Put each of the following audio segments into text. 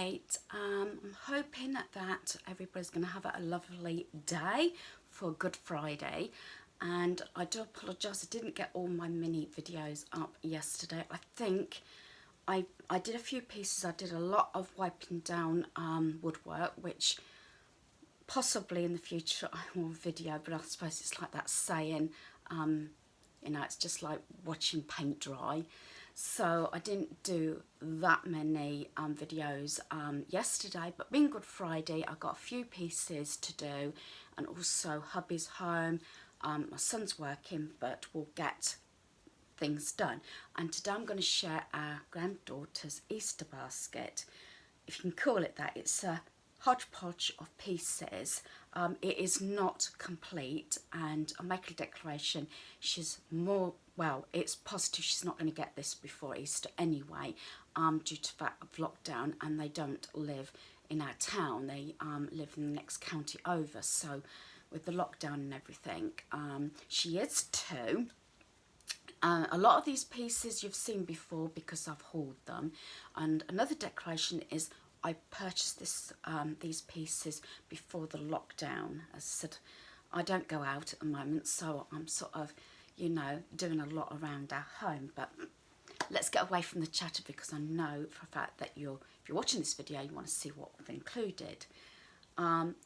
Right, I'm hoping that everybody's going to have a lovely day for Good Friday, and I do apologise I didn't get all my mini videos up yesterday. I think I did a few pieces. I did a lot of wiping down woodwork, which possibly in the future I will video, but I suppose it's like that saying, you know, it's just like watching paint dry. So I didn't do that many videos yesterday, but being Good Friday, I got a few pieces to do, and also hubby's home. My son's working, but we'll get things done. And today I'm going to share our granddaughter's Easter basket, if you can call it that. It's a hodgepodge of pieces. It is not complete, and I'll make a declaration. She's more, well, it's positive she's not going to get this before Easter anyway, due to the fact of lockdown, and they don't live in our town. They live in the next county over, so with the lockdown and everything, she is too. A lot of these pieces you've seen before because I've hauled them. And another declaration is I purchased these pieces before the lockdown. As I said, I don't go out at the moment, so I'm sort of, you know, doing a lot around our home. But let's get away from the chatter, because I know for a fact that if you're watching this video, you want to see what we've included.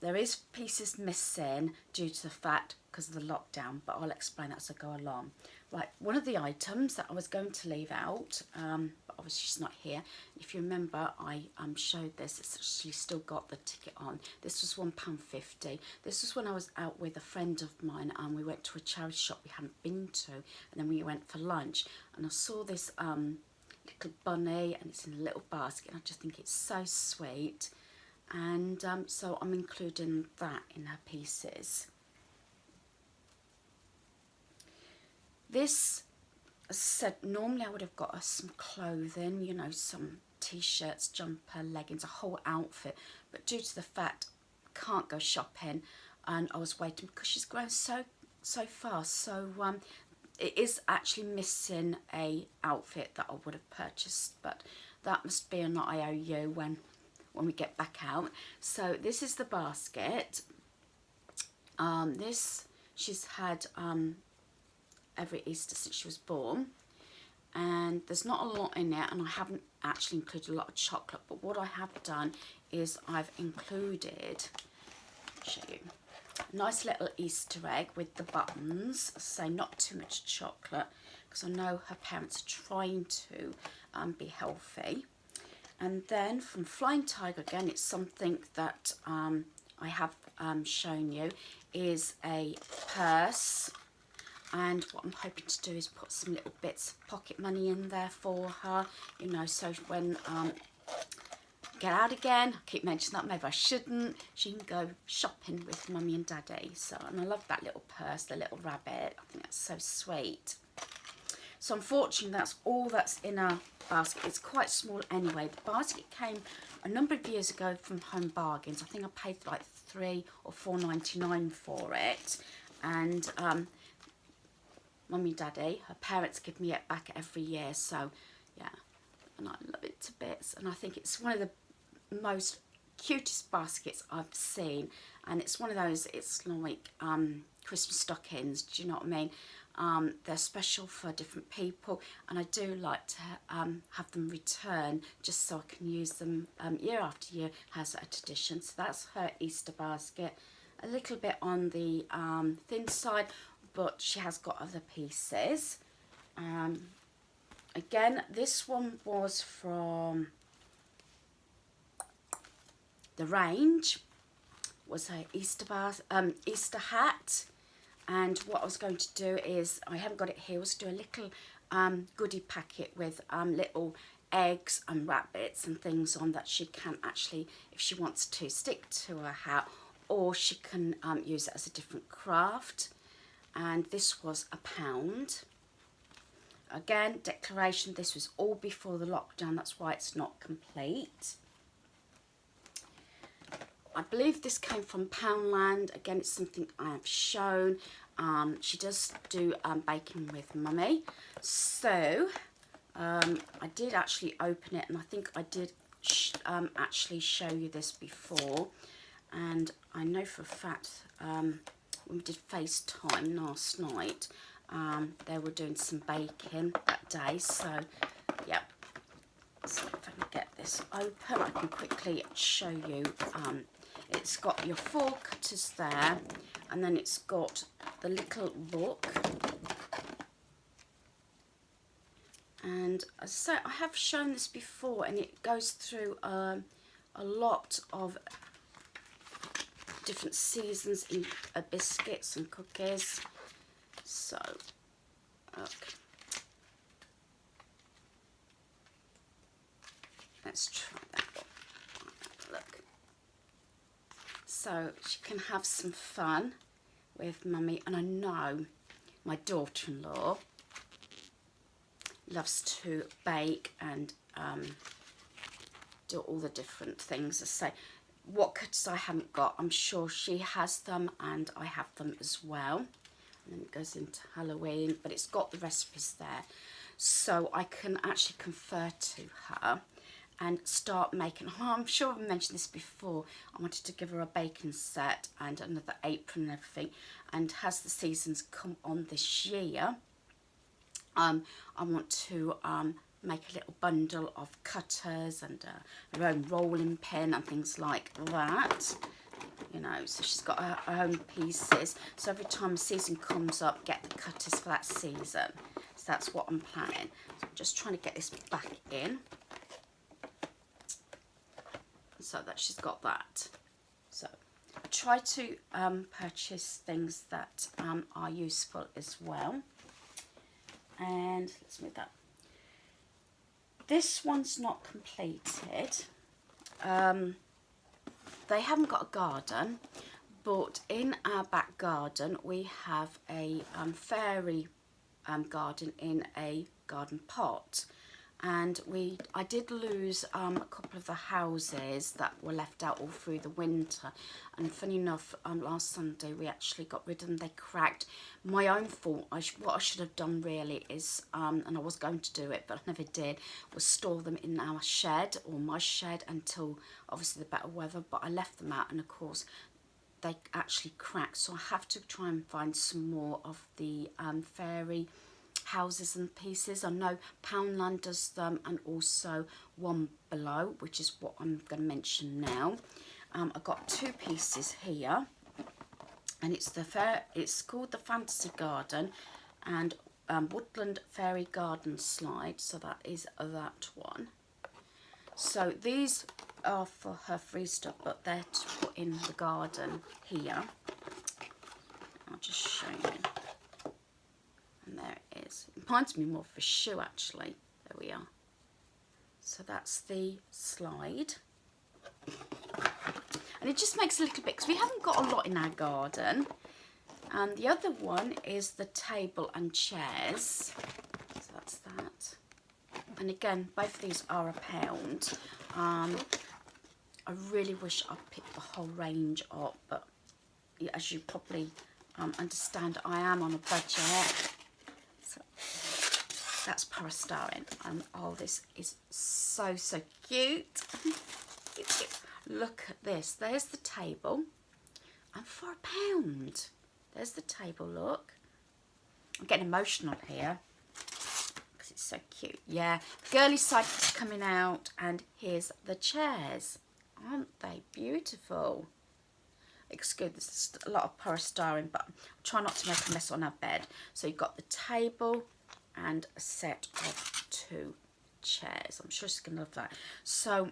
There is pieces missing due to the fact because of the lockdown, but I'll explain that as I go along. Right, one of the items that I was going to leave out, but obviously she's not here. If you remember, I showed this. It's actually still got the ticket on. This was £1.50. This was when I was out with a friend of mine, and we went to a charity shop we hadn't been to, and then we went for lunch, and I saw this little bunny, and it's in a little basket, and I just think it's so sweet. And so I'm including that in her pieces. This, as I said, normally I would have got her some clothing, you know, some t-shirts, jumper, leggings, a whole outfit, but due to the fact I can't go shopping, and I was waiting because she's grown so fast, so it is actually missing a outfit that I would have purchased, but that must be an IOU when we get back out. So this is the basket. This she's had every Easter since she was born, and there's not a lot in it, and I haven't actually included a lot of chocolate, but what I have done is I've included, I'll show you, a nice little Easter egg with the buttons. So not too much chocolate, because I know her parents are trying to be healthy. And then from Flying Tiger, again, it's something that I have shown you, is a purse. And what I'm hoping to do is put some little bits of pocket money in there for her, you know, so when get out again, I keep mentioning that, maybe I shouldn't, she can go shopping with mummy and daddy. So, and I love that little purse, the little rabbit. I think that's so sweet. So unfortunately, that's all that's in our basket. It's quite small anyway. The basket came a number of years ago from Home Bargains. I think I paid like $3 or $4.99 for it. And mummy and daddy, her parents, give me it back every year. So yeah, and I love it to bits. And I think it's one of the most cutest baskets I've seen. And it's one of those, it's like Christmas stockings, do you know what I mean? They're special for different people, and I do like to have them return just so I can use them year after year as a tradition. So that's her Easter basket. A little bit on the thin side, but she has got other pieces. Again, this one was from the range, was her Easter hat. And what I was going to do is, I haven't got it here, was to do a little goodie packet with little eggs and rabbits and things on that she can actually, if she wants to, stick to her hat, or she can use it as a different craft. And this was £1. Again, declaration, this was all before the lockdown, that's why it's not complete. I believe this came from Poundland. Again, it's something I have shown. She does do baking with mummy. So I did actually open it, and I think I did actually show you this before, and I know for a fact when we did FaceTime last night, they were doing some baking that day. So yeah, so if I can get this open, I can quickly show you. It's got your 4 cutters there, and then it's got the little book. And as I say, I have shown this before, and it goes through a lot of different seasons in biscuits and cookies. So, okay. Let's try that one. Look. So she can have some fun with Mummy, and I know my daughter-in-law loves to bake and do all the different things. I say, what cutters I haven't got, I'm sure she has them, and I have them as well. And then it goes into Halloween, but it's got the recipes there, so I can actually confer to her and start making. I'm sure I've mentioned this before. I wanted to give her a baking set and another apron and everything, and as the seasons come on this year, I want to make a little bundle of cutters and her own rolling pin and things like that. You know, so she's got her own pieces. So every time the season comes up, get the cutters for that season. So that's what I'm planning. So I'm just trying to get this back in, so that she's got that. So I try to purchase things that are useful as well. And let's move that. This one's not completed. They haven't got a garden, but in our back garden we have a fairy garden in a garden pot. And I did lose a couple of the houses that were left out all through the winter. And funny enough, last Sunday we actually got rid of them. They cracked. My own fault. What I should have done really is, and I was going to do it, but I never did, was store them in our shed, or my shed, until obviously the better weather. But I left them out, and of course they actually cracked. So I have to try and find some more of the fairy houses and pieces. I know Poundland does them, and also One Below, which is what I'm going to mention now. I've got 2 pieces here, and it's called the Fantasy Garden and Woodland Fairy Garden Slide. So that is that one. So these are for her free stuff, but they're to put in the garden here. I'll just show you. And there it is. It reminds me more of a shoe, actually. There we are. So that's the slide. And it just makes a little bit, because we haven't got a lot in our garden. And the other one is the table and chairs. So that's that. And again, both of these are £1. I really wish I'd picked the whole range up, but as you probably understand, I am on a budget. So that's polystyrene. Oh, this is so cute. Look at this. There's the table, and for £1. There's the table. Look, I'm getting emotional here because it's so cute. Yeah, girly side is coming out, and here's the chairs. Aren't they beautiful? Excuse, there's a lot of polystyrene, but I'm trying not to make a mess on our bed. So you've got the table and a set of 2 chairs. I'm sure she's going to love that. So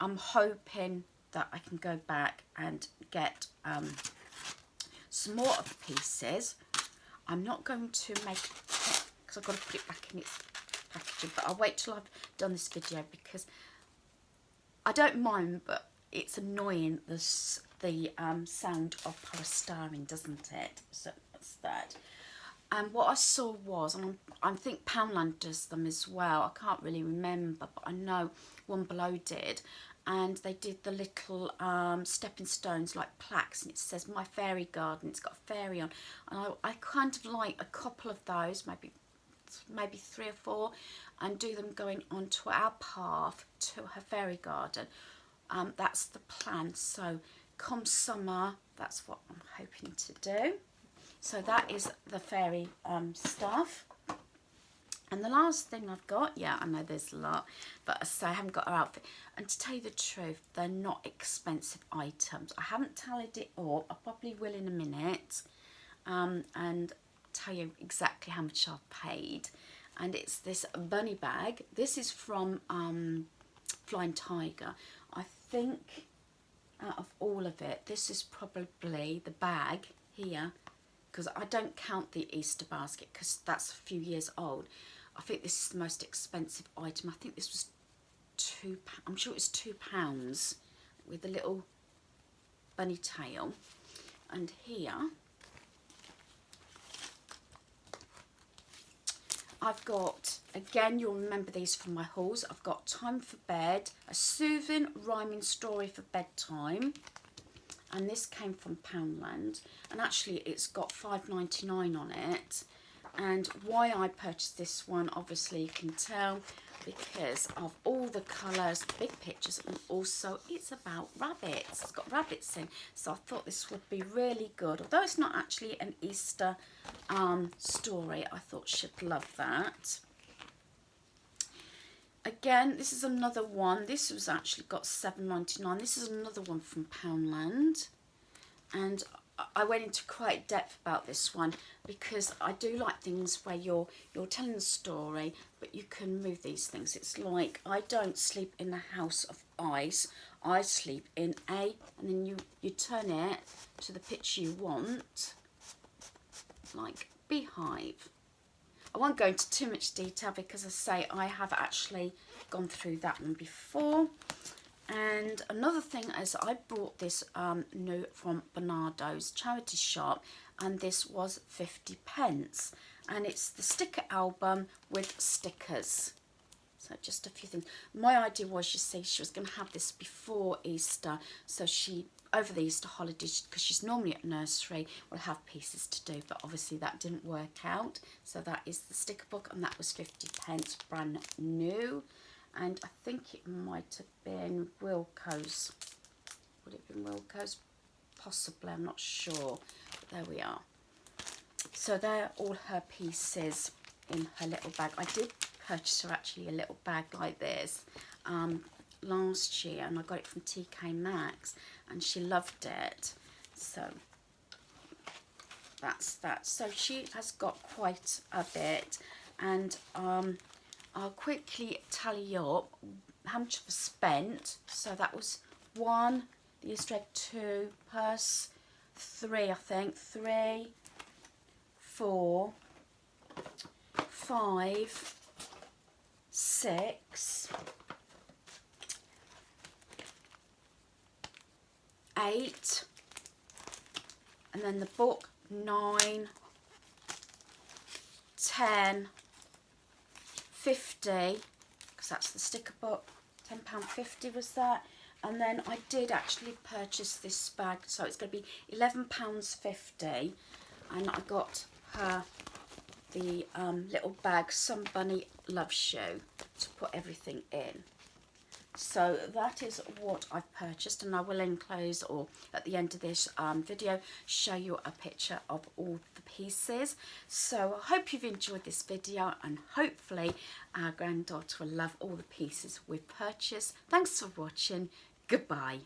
I'm hoping that I can go back and get some more of the pieces. I'm not going to make it, because I've got to put it back in its packaging, but I'll wait till I've done this video, because I don't mind, but it's annoying, the sound of polystyrene, doesn't it? So that's that. And what I saw was, and I think Poundland does them as well, I can't really remember, but I know One Below did, and they did the little stepping stones, like plaques, and it says My Fairy Garden. It's got a fairy on, and I kind of like a couple of those, maybe maybe 3 or 4, and do them going onto our path to her fairy garden. That's the plan. So come summer, that's what I'm hoping to do. So that is the fairy stuff. And the last thing I've got, yeah, I know there's a lot, but I say I haven't got her outfit. And to tell you the truth, they're not expensive items. I haven't tallied it up. I probably will in a minute, and tell you exactly how much I've paid. And it's this bunny bag. This is from Flying Tiger. I think out of all of it, this is probably the bag here, because I don't count the Easter basket because that's a few years old. I think this is the most expensive item. I think this was £2. I'm sure it was £2 with a little bunny tail. And here I've got, again, you'll remember these from my hauls. I've got Time for Bed, a soothing rhyming story for bedtime. And this came from Poundland. And actually it's got £5.99 on it. And why I purchased this one, obviously you can tell, because of all the colours, the big pictures, and also it's about rabbits. It's got rabbits in, so I thought this would be really good. Although it's not actually an Easter story, I thought she'd love that. Again, this is another one. This was actually got £7.99. This is another one from Poundland, and I went into quite depth about this one because I do like things where you're telling a story, but you can move these things. It's like, I don't sleep in a house of ice. I sleep in and then you turn it to the picture you want, like beehive. I won't go into too much detail because I say I have actually gone through that one before. And another thing is I bought this new from Bernardo's charity shop, and this was 50p, and it's the sticker album with stickers. So just a few things. My idea was, you see, she was going to have this before Easter, so she, over the Easter holidays, because she's normally at nursery, will have pieces to do, but obviously that didn't work out. So that is the sticker book, and that was 50p, brand new. And I think it might have been Wilko's. Would it have been Wilko's? Possibly, I'm not sure. But there we are. So they're all her pieces in her little bag. I did purchase her actually a little bag like this last year, and I got it from TK Maxx, and she loved it. So that's that. So she has got quite a bit, and I'll quickly tally up how much I've spent. So that was 1, the Easter egg, 2, purse 3, I think, 3, 4, 5, 6, 8, and then the book 9, 10, 50, because that's the sticker book, £10.50 was that. And then I did actually purchase this bag, so it's going to be £11.50, and I got her the little bag, Some Bunny Loves You, to put everything in. So that is what I've purchased, and I will enclose, or at the end of this video, show you a picture of all the pieces. So I hope you've enjoyed this video, and hopefully our granddaughter will love all the pieces we've purchased. Thanks for watching. Goodbye.